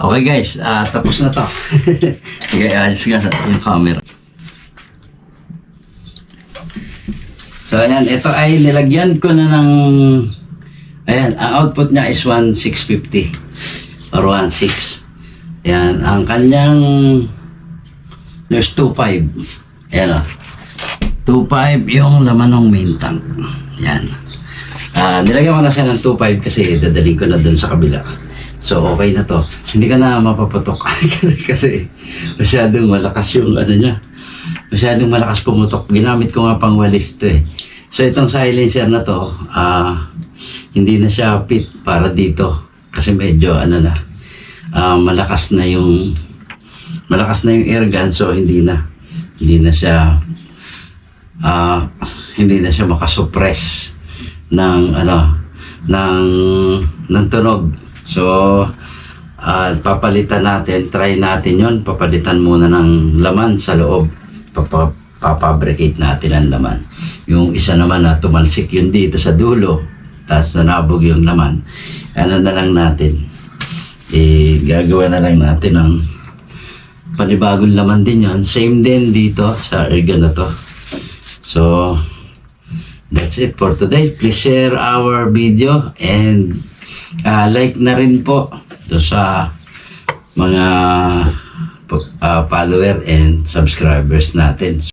Okay guys, tapos na to. Sige, ayos nga yung camera. So ayan, ito ay nilagyan ko na ng, ayan, ang output niya is 1650 or 16. Ayan, ang kanyang, there's 25. Ayan o, 25 yung laman ng main tank. Ayan. Nilagyan ko na siya ng 25 kasi dadaling ko na dun sa kabila. So, okay na to. Hindi ka na mapapatok kasi masyadong malakas yung ano niya. Masyadong malakas pumutok. Ginamit ko nga pang walis to eh. So, itong silencer na to, hindi na siya fit para dito. Kasi medyo ano na, malakas na yung air gun. So, hindi na siya makasuppress ng ng tunog. So, papalitan natin, try natin yon. Papalitan muna ng laman sa loob. Papabricate natin ang laman. Yung isa naman na tumalsik yun dito sa dulo, tapos nanabog yung laman. Ano na lang natin, gagawa na lang natin ng panibagong laman din yon. Same din dito sa airgun na to. So, that's it for today. Please share our video and like na rin po to sa mga follower and subscribers natin.